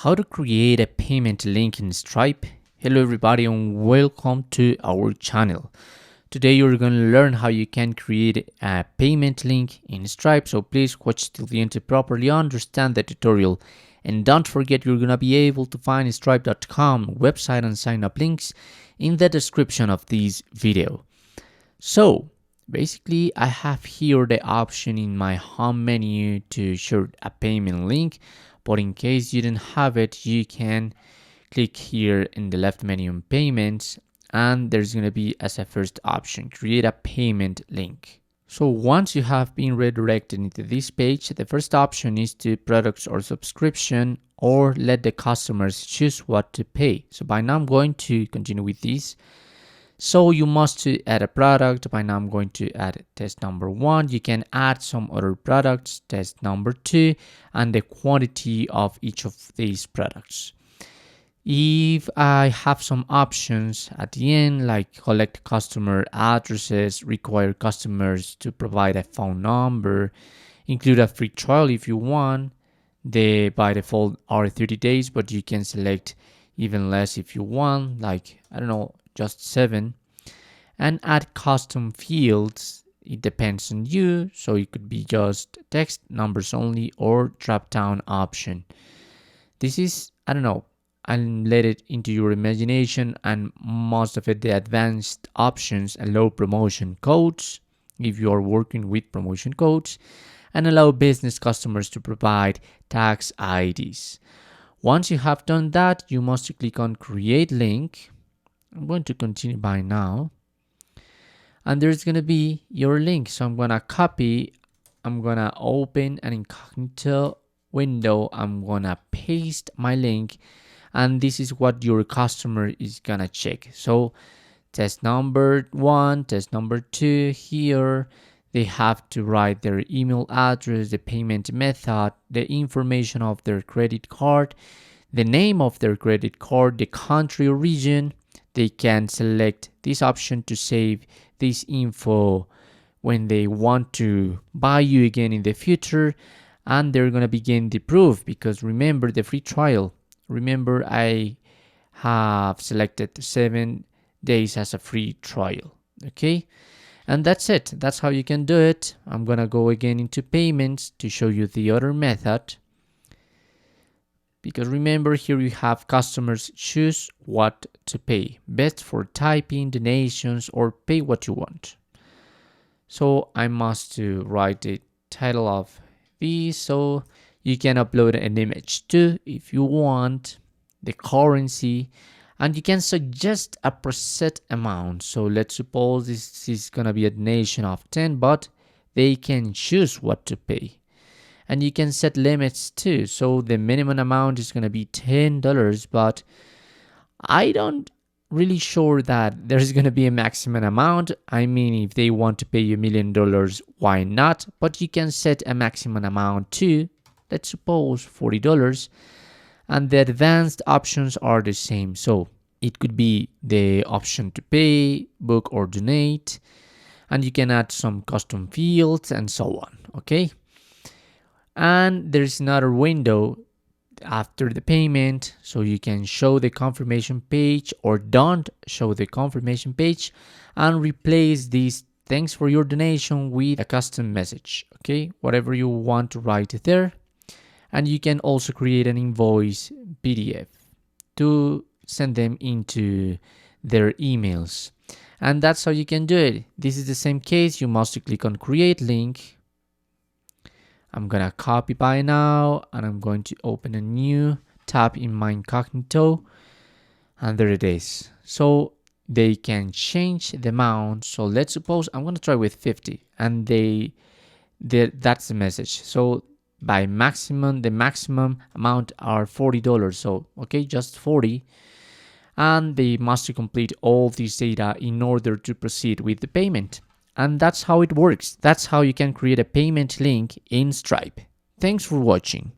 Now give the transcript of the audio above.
How to create a payment link in Stripe. Hello everybody and welcome to our channel. Today you're going to learn how you can create a payment link in Stripe, so please watch till the end to properly understand the tutorial. And don't forget, you're going to be able to find stripe.com website and sign up links in the description of this video. So basically I have here the option in my home menu to share a payment link, but in case you didn't have it, you can click here in the left menu on payments, and there's going to be as a first option, create a payment link. So once you have been redirected into this page, the first option is to products or subscription, or let the customers choose what to pay. So by now I'm going to continue with this. So you must add a product. By now I'm going to add test number 1. You can add some other products, test number 2, and the quantity of each of these products. If I have some options at the end, like collect customer addresses, require customers to provide a phone number, include a free trial if you want. They by default are 30 days, but you can select even less if you want, like, I don't know, just 7. And add custom fields. It depends on you, so it could be just text, numbers only, or drop down option. This is, I don't know, and let it into your imagination, and most of it, the advanced options allow promotion codes if you are working with promotion codes, and allow business customers to provide tax IDs. Once you have done that, you must click on create link. I'm going to continue by now, and there's going to be your link. So I'm going to copy, I'm going to open an incognito window, I'm going to paste my link, and this is what your customer is going to check. So test number 1, test number 2, here they have to write their email address, the payment method, the information of their credit card, the name of their credit card, the country or region. They can select this option to save this info when they want to buy you again in the future, and they're going to begin the proof, because remember the free trial. Remember, I have selected 7 days as a free trial. Okay, and that's it. That's how you can do it. I'm going to go again into payments to show you the other method. Because remember, here you have customers choose what to pay, best for typing, donations, or pay what you want. So I must write the title of this, so you can upload an image too if you want, the currency, and you can suggest a preset amount. So let's suppose this is gonna be a donation of 10, but they can choose what to pay. And you can set limits too. So the minimum amount is going to be $10, but I don't really sure that there's going to be a maximum amount. I mean, if they want to pay you $1 million, why not? But you can set a maximum amount too. Let's suppose $40. And the advanced options are the same. So it could be the option to pay, book, or donate. And you can add some custom fields and so on. Okay. And there's another window after the payment, so you can show the confirmation page or don't show the confirmation page, and replace this thanks for your donation with a custom message. Okay, whatever you want to write there. And you can also create an invoice PDF to send them into their emails. And that's how you can do it. This is the same case. You must click on create link. I'm gonna copy by now, and I'm going to open a new tab in my incognito, and there it is. So they can change the amount. So let's suppose I'm gonna try with 50, and that's the message. So by maximum, the maximum amount are $40. So okay, just 40, and they must complete all this data in order to proceed with the payment. And that's how it works. That's how you can create a payment link in Stripe. Thanks for watching.